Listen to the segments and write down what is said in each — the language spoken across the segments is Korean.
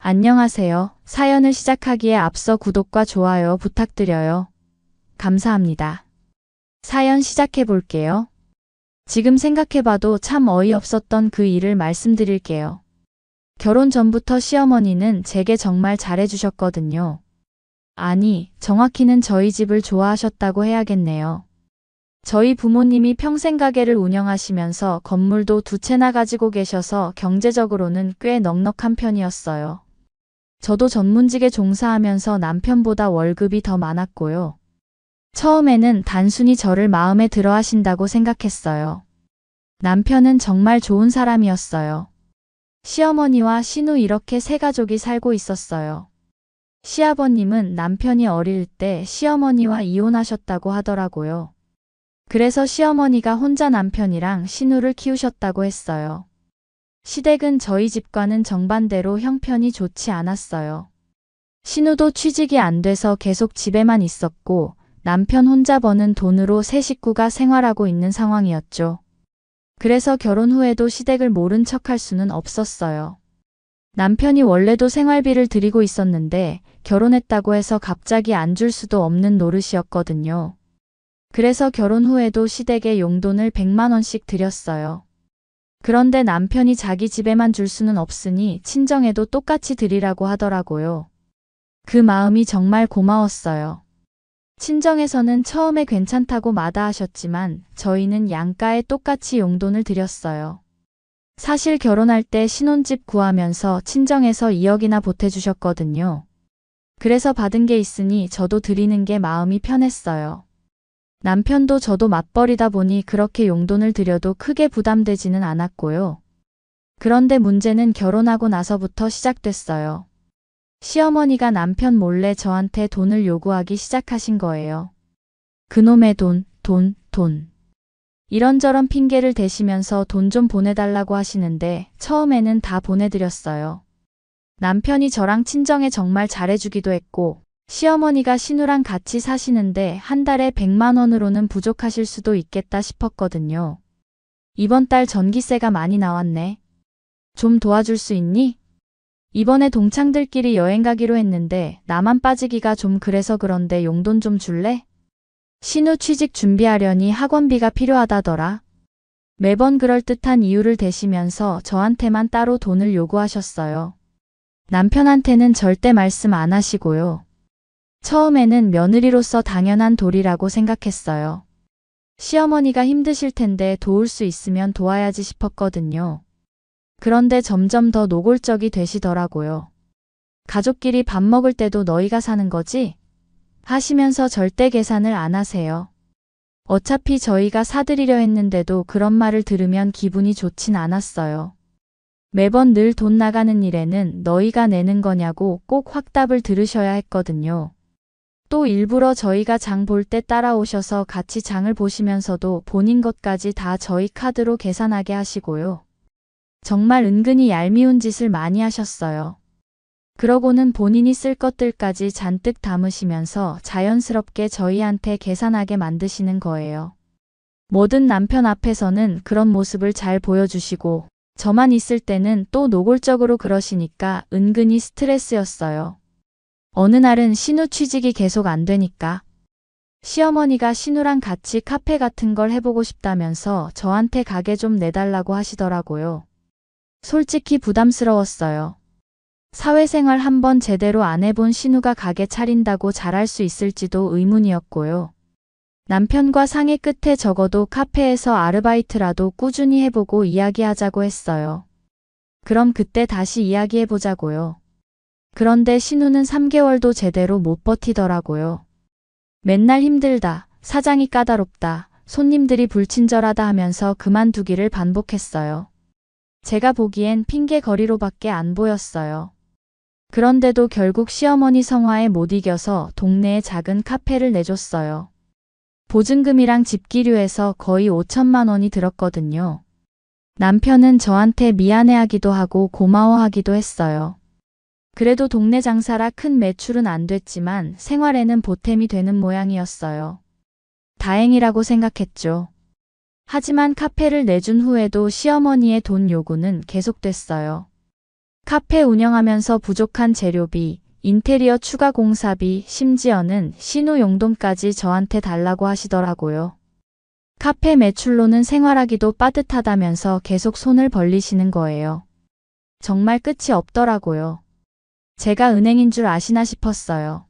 안녕하세요. 사연을 시작하기에 앞서 구독과 좋아요 부탁드려요. 감사합니다. 사연 시작해 볼게요. 지금 생각해봐도 참 어이없었던 그 일을 말씀드릴게요. 결혼 전부터 시어머니는 제게 정말 잘해주셨거든요. 아니, 정확히는 저희 집을 좋아하셨다고 해야겠네요. 저희 부모님이 평생 가게를 운영하시면서 건물도 2채나 가지고 계셔서 경제적으로는 꽤 넉넉한 편이었어요. 저도 전문직에 종사하면서 남편보다 월급이 더 많았고요. 처음에는 단순히 저를 마음에 들어 하신다고 생각했어요. 남편은 정말 좋은 사람이었어요. 시어머니와 시누 이렇게 세 가족이 살고 있었어요. 시아버님은 남편이 어릴 때 시어머니와 이혼하셨다고 하더라고요. 그래서 시어머니가 혼자 남편이랑 시누를 키우셨다고 했어요. 시댁은 저희 집과는 정반대로 형편이 좋지 않았어요. 시누도 취직이 안 돼서 계속 집에만 있었고 남편 혼자 버는 돈으로 세 식구가 생활하고 있는 상황이었죠. 그래서 결혼 후에도 시댁을 모른 척할 수는 없었어요. 남편이 원래도 생활비를 드리고 있었는데 결혼했다고 해서 갑자기 안 줄 수도 없는 노릇이었거든요. 그래서 결혼 후에도 시댁에 용돈을 100만 원씩 드렸어요. 그런데 남편이 자기 집에만 줄 수는 없으니 친정에도 똑같이 드리라고 하더라고요. 그 마음이 정말 고마웠어요. 친정에서는 처음에 괜찮다고 마다하셨지만 저희는 양가에 똑같이 용돈을 드렸어요. 사실 결혼할 때 신혼집 구하면서 친정에서 2억이나 보태주셨거든요. 그래서 받은 게 있으니 저도 드리는 게 마음이 편했어요. 남편도 저도 맞벌이다 보니 그렇게 용돈을 드려도 크게 부담되지는 않았고요. 그런데 문제는 결혼하고 나서부터 시작됐어요. 시어머니가 남편 몰래 저한테 돈을 요구하기 시작하신 거예요. 그놈의 돈. 이런저런 핑계를 대시면서 돈 좀 보내달라고 하시는데 처음에는 다 보내드렸어요. 남편이 저랑 친정에 정말 잘해주기도 했고 시어머니가 시누랑 같이 사시는데 한 달에 100만 원으로는 부족하실 수도 있겠다 싶었거든요. 이번 달 전기세가 많이 나왔네. 좀 도와줄 수 있니? 이번에 동창들끼리 여행 가기로 했는데 나만 빠지기가 좀 그래서 그런데 용돈 좀 줄래? 시누 취직 준비하려니 학원비가 필요하다더라. 매번 그럴듯한 이유를 대시면서 저한테만 따로 돈을 요구하셨어요. 남편한테는 절대 말씀 안 하시고요. 처음에는 며느리로서 당연한 도리라고 생각했어요. 시어머니가 힘드실 텐데 도울 수 있으면 도와야지 싶었거든요. 그런데 점점 더 노골적이 되시더라고요. 가족끼리 밥 먹을 때도 너희가 사는 거지? 하시면서 절대 계산을 안 하세요. 어차피 저희가 사드리려 했는데도 그런 말을 들으면 기분이 좋진 않았어요. 매번 늘 돈 나가는 일에는 너희가 내는 거냐고 꼭 확답을 들으셔야 했거든요. 또 일부러 저희가 장 볼 때 따라오셔서 같이 장을 보시면서도 본인 것까지 다 저희 카드로 계산하게 하시고요. 정말 은근히 얄미운 짓을 많이 하셨어요. 그러고는 본인이 쓸 것들까지 잔뜩 담으시면서 자연스럽게 저희한테 계산하게 만드시는 거예요. 모든 남편 앞에서는 그런 모습을 잘 보여주시고 저만 있을 때는 또 노골적으로 그러시니까 은근히 스트레스였어요. 어느 날은 시누 취직이 계속 안 되니까 시어머니가 시누랑 같이 카페 같은 걸 해보고 싶다면서 저한테 가게 좀 내달라고 하시더라고요. 솔직히 부담스러웠어요. 사회생활 한번 제대로 안 해본 시누가 가게 차린다고 잘할 수 있을지도 의문이었고요. 남편과 상의 끝에 적어도 카페에서 아르바이트라도 꾸준히 해보고 이야기하자고 했어요. 그럼 그때 다시 이야기해보자고요. 그런데 시누는 3개월도 제대로 못 버티더라고요. 맨날 힘들다, 사장이 까다롭다, 손님들이 불친절하다 하면서 그만두기를 반복했어요. 제가 보기엔 핑계거리로밖에 안 보였어요. 그런데도 결국 시어머니 성화에 못 이겨서 동네에 작은 카페를 내줬어요. 보증금이랑 집기료해서 거의 5천만 원이 들었거든요. 남편은 저한테 미안해하기도 하고 고마워하기도 했어요. 그래도 동네 장사라 큰 매출은 안 됐지만 생활에는 보탬이 되는 모양이었어요. 다행이라고 생각했죠. 하지만 카페를 내준 후에도 시어머니의 돈 요구는 계속됐어요. 카페 운영하면서 부족한 재료비, 인테리어 추가 공사비, 심지어는 신우 용돈까지 저한테 달라고 하시더라고요. 카페 매출로는 생활하기도 빠듯하다면서 계속 손을 벌리시는 거예요. 정말 끝이 없더라고요. 제가 은행인 줄 아시나 싶었어요.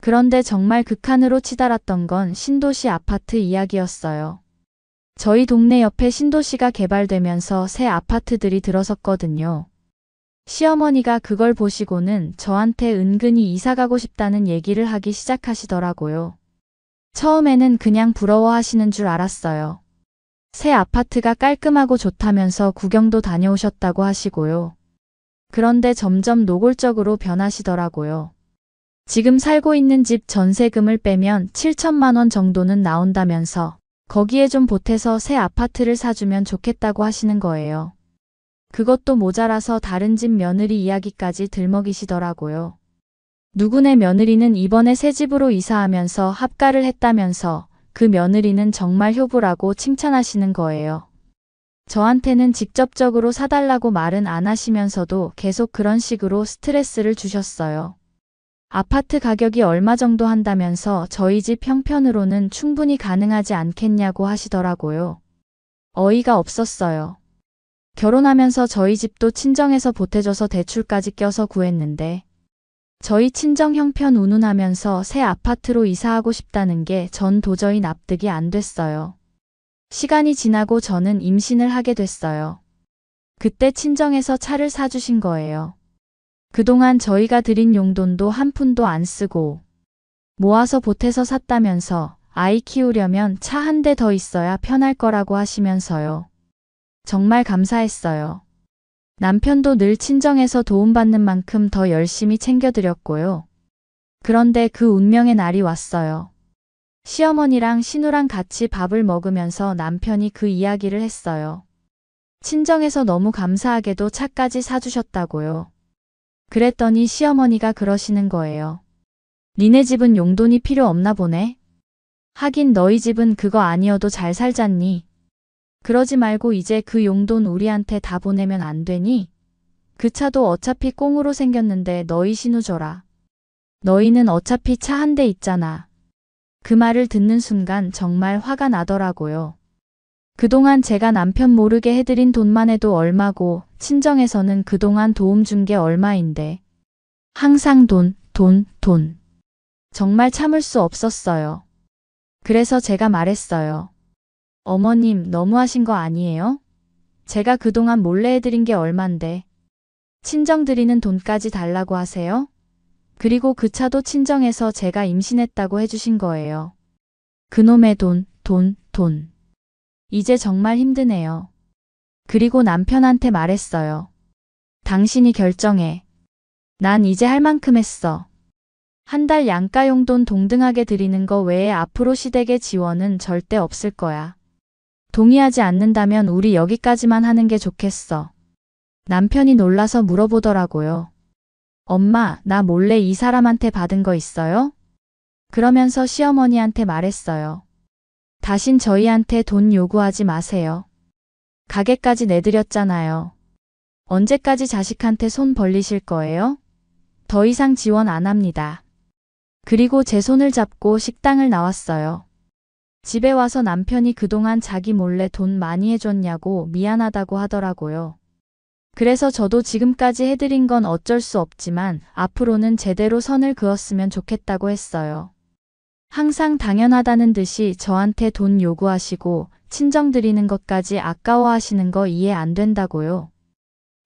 그런데 정말 극한으로 치달았던 건 신도시 아파트 이야기였어요. 저희 동네 옆에 신도시가 개발되면서 새 아파트들이 들어섰거든요. 시어머니가 그걸 보시고는 저한테 은근히 이사 가고 싶다는 얘기를 하기 시작하시더라고요. 처음에는 그냥 부러워하시는 줄 알았어요. 새 아파트가 깔끔하고 좋다면서 구경도 다녀오셨다고 하시고요. 그런데 점점 노골적으로 변하시더라고요. 지금 살고 있는 집 전세금을 빼면 7천만 원 정도는 나온다면서 거기에 좀 보태서 새 아파트를 사주면 좋겠다고 하시는 거예요. 그것도 모자라서 다른 집 며느리 이야기까지 들먹이시더라고요. 누구네 며느리는 이번에 새 집으로 이사하면서 합가를 했다면서 그 며느리는 정말 효부라고 칭찬하시는 거예요. 저한테는 직접적으로 사달라고 말은 안 하시면서도 계속 그런 식으로 스트레스를 주셨어요. 아파트 가격이 얼마 정도 한다면서 저희 집 형편으로는 충분히 가능하지 않겠냐고 하시더라고요. 어이가 없었어요. 결혼하면서 저희 집도 친정에서 보태줘서 대출까지 껴서 구했는데 저희 친정 형편 운운하면서 새 아파트로 이사하고 싶다는 게 전 도저히 납득이 안 됐어요. 시간이 지나고 저는 임신을 하게 됐어요. 그때 친정에서 차를 사주신 거예요. 그동안 저희가 드린 용돈도 한 푼도 안 쓰고 모아서 보태서 샀다면서 아이 키우려면 차 한 대 더 있어야 편할 거라고 하시면서요. 정말 감사했어요. 남편도 늘 친정에서 도움받는 만큼 더 열심히 챙겨드렸고요. 그런데 그 운명의 날이 왔어요. 시어머니랑 신우랑 같이 밥을 먹으면서 남편이 그 이야기를 했어요. 친정에서 너무 감사하게도 차까지 사주셨다고요. 그랬더니 시어머니가 그러시는 거예요. 니네 집은 용돈이 필요 없나 보네. 하긴 너희 집은 그거 아니어도 잘 살잖니. 그러지 말고 이제 그 용돈 우리한테 다 보내면 안 되니? 그 차도 어차피 꽁으로 생겼는데 너희 신우 줘라. 너희는 어차피 차 한 대 있잖아. 그 말을 듣는 순간 정말 화가 나더라고요. 그동안 제가 남편 모르게 해드린 돈만 해도 얼마고 친정에서는 그동안 도움 준 게 얼마인데. 항상 돈. 정말 참을 수 없었어요. 그래서 제가 말했어요. 어머님 너무하신 거 아니에요? 제가 그동안 몰래 해드린 게 얼만데. 친정 드리는 돈까지 달라고 하세요? 그리고 그 차도 친정에서 제가 임신했다고 해주신 거예요. 그놈의 돈. 이제 정말 힘드네요. 그리고 남편한테 말했어요. 당신이 결정해. 난 이제 할 만큼 했어. 한 달 양가용돈 동등하게 드리는 거 외에 앞으로 시댁의 지원은 절대 없을 거야. 동의하지 않는다면 우리 여기까지만 하는 게 좋겠어. 남편이 놀라서 물어보더라고요. 엄마, 나 몰래 이 사람한테 받은 거 있어요? 그러면서 시어머니한테 말했어요. 다신 저희한테 돈 요구하지 마세요. 가게까지 내드렸잖아요. 언제까지 자식한테 손 벌리실 거예요? 더 이상 지원 안 합니다. 그리고 제 손을 잡고 식당을 나왔어요. 집에 와서 남편이 그동안 자기 몰래 돈 많이 해줬냐고 미안하다고 하더라고요. 그래서 저도 지금까지 해드린 건 어쩔 수 없지만 앞으로는 제대로 선을 그었으면 좋겠다고 했어요. 항상 당연하다는 듯이 저한테 돈 요구하시고 친정 드리는 것까지 아까워하시는 거 이해 안 된다고요.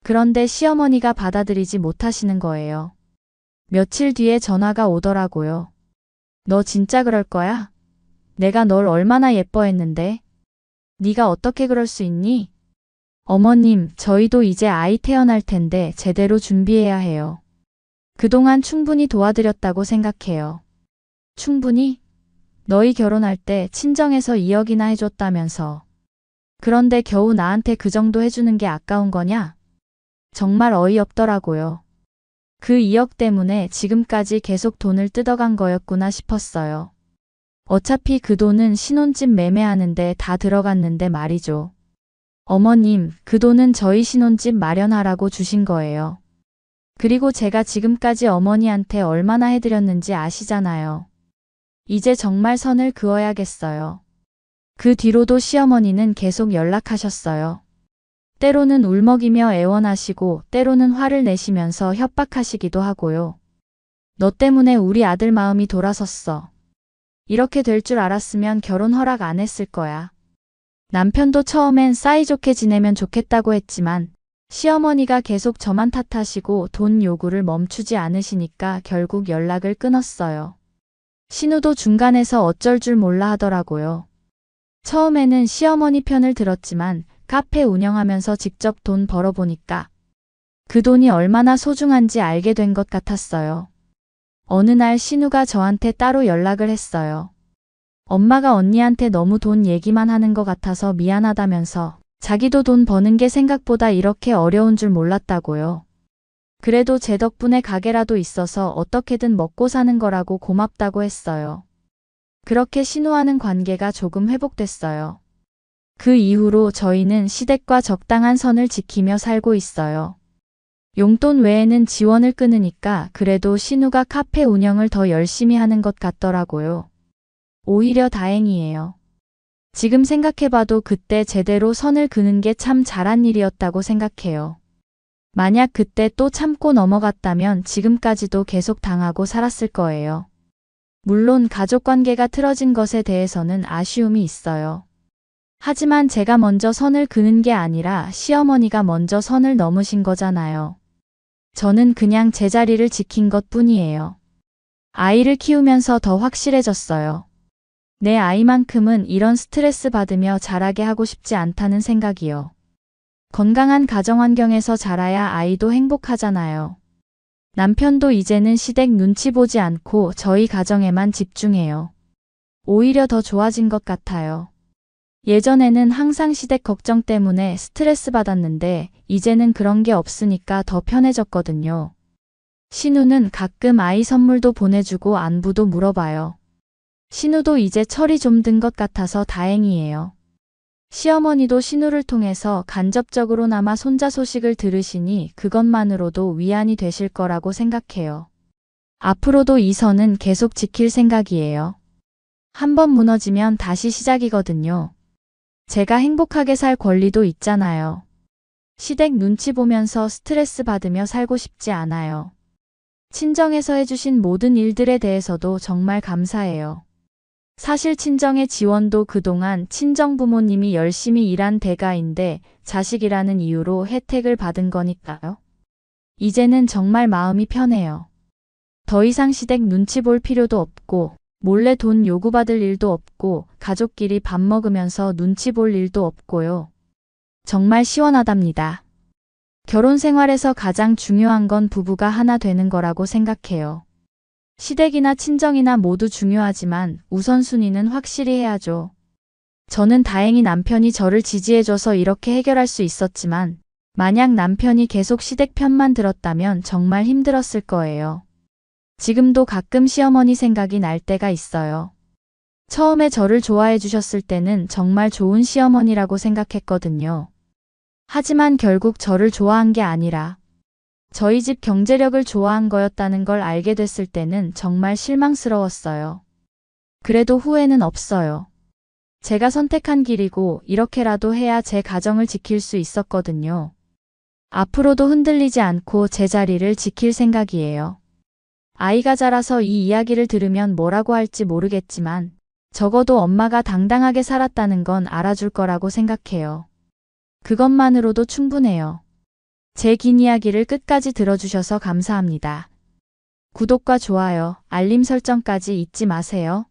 그런데 시어머니가 받아들이지 못하시는 거예요. 며칠 뒤에 전화가 오더라고요. 너 진짜 그럴 거야? 내가 널 얼마나 예뻐했는데. 네가 어떻게 그럴 수 있니? 어머님, 저희도 이제 아이 태어날 텐데 제대로 준비해야 해요. 그동안 충분히 도와드렸다고 생각해요. 충분히? 너희 결혼할 때 친정에서 2억이나 해줬다면서. 그런데 겨우 나한테 그 정도 해주는 게 아까운 거냐? 정말 어이없더라고요. 그 2억 때문에 지금까지 계속 돈을 뜯어간 거였구나 싶었어요. 어차피 그 돈은 신혼집 매매하는데 다 들어갔는데 말이죠. 어머님, 그 돈은 저희 신혼집 마련하라고 주신 거예요. 그리고 제가 지금까지 어머니한테 얼마나 해드렸는지 아시잖아요. 이제 정말 선을 그어야겠어요. 그 뒤로도 시어머니는 계속 연락하셨어요. 때로는 울먹이며 애원하시고 때로는 화를 내시면서 협박하시기도 하고요. 너 때문에 우리 아들 마음이 돌아섰어. 이렇게 될 줄 알았으면 결혼 허락 안 했을 거야. 남편도 처음엔 사이좋게 지내면 좋겠다고 했지만 시어머니가 계속 저만 탓하시고 돈 요구를 멈추지 않으시니까 결국 연락을 끊었어요. 신우도 중간에서 어쩔 줄 몰라 하더라고요. 처음에는 시어머니 편을 들었지만 카페 운영하면서 직접 돈 벌어보니까 그 돈이 얼마나 소중한지 알게 된 것 같았어요. 어느 날 신우가 저한테 따로 연락을 했어요. 엄마가 언니한테 너무 돈 얘기만 하는 것 같아서 미안하다면서 자기도 돈 버는 게 생각보다 이렇게 어려운 줄 몰랐다고요. 그래도 제 덕분에 가게라도 있어서 어떻게든 먹고 사는 거라고 고맙다고 했어요. 그렇게 신우와는 관계가 조금 회복됐어요. 그 이후로 저희는 시댁과 적당한 선을 지키며 살고 있어요. 용돈 외에는 지원을 끊으니까 그래도 신우가 카페 운영을 더 열심히 하는 것 같더라고요. 오히려 다행이에요. 지금 생각해봐도 그때 제대로 선을 그는 게 참 잘한 일이었다고 생각해요. 만약 그때 또 참고 넘어갔다면 지금까지도 계속 당하고 살았을 거예요. 물론 가족관계가 틀어진 것에 대해서는 아쉬움이 있어요. 하지만 제가 먼저 선을 그는 게 아니라 시어머니가 먼저 선을 넘으신 거잖아요. 저는 그냥 제 자리를 지킨 것 뿐이에요. 아이를 키우면서 더 확실해졌어요. 내 아이만큼은 이런 스트레스 받으며 자라게 하고 싶지 않다는 생각이요. 건강한 가정환경에서 자라야 아이도 행복하잖아요. 남편도 이제는 시댁 눈치 보지 않고 저희 가정에만 집중해요. 오히려 더 좋아진 것 같아요. 예전에는 항상 시댁 걱정 때문에 스트레스 받았는데 이제는 그런 게 없으니까 더 편해졌거든요. 신우는 가끔 아이 선물도 보내주고 안부도 물어봐요. 신우도 이제 철이 좀 든 것 같아서 다행이에요. 시어머니도 신우를 통해서 간접적으로나마 손자 소식을 들으시니 그것만으로도 위안이 되실 거라고 생각해요. 앞으로도 이 선은 계속 지킬 생각이에요. 한번 무너지면 다시 시작이거든요. 제가 행복하게 살 권리도 있잖아요. 시댁 눈치 보면서 스트레스 받으며 살고 싶지 않아요. 친정에서 해주신 모든 일들에 대해서도 정말 감사해요. 사실 친정의 지원도 그동안 친정 부모님이 열심히 일한 대가인데 자식이라는 이유로 혜택을 받은 거니까요. 이제는 정말 마음이 편해요. 더 이상 시댁 눈치 볼 필요도 없고 몰래 돈 요구받을 일도 없고 가족끼리 밥 먹으면서 눈치 볼 일도 없고요. 정말 시원하답니다. 결혼 생활에서 가장 중요한 건 부부가 하나 되는 거라고 생각해요. 시댁이나 친정이나 모두 중요하지만 우선순위는 확실히 해야죠. 저는 다행히 남편이 저를 지지해줘서 이렇게 해결할 수 있었지만 만약 남편이 계속 시댁 편만 들었다면 정말 힘들었을 거예요. 지금도 가끔 시어머니 생각이 날 때가 있어요. 처음에 저를 좋아해 주셨을 때는 정말 좋은 시어머니라고 생각했거든요. 하지만 결국 저를 좋아한 게 아니라 저희 집 경제력을 좋아한 거였다는 걸 알게 됐을 때는 정말 실망스러웠어요. 그래도 후회는 없어요. 제가 선택한 길이고 이렇게라도 해야 제 가정을 지킬 수 있었거든요. 앞으로도 흔들리지 않고 제 자리를 지킬 생각이에요. 아이가 자라서 이 이야기를 들으면 뭐라고 할지 모르겠지만 적어도 엄마가 당당하게 살았다는 건 알아줄 거라고 생각해요. 그것만으로도 충분해요. 제 긴 이야기를 끝까지 들어주셔서 감사합니다. 구독과 좋아요, 알림 설정까지 잊지 마세요.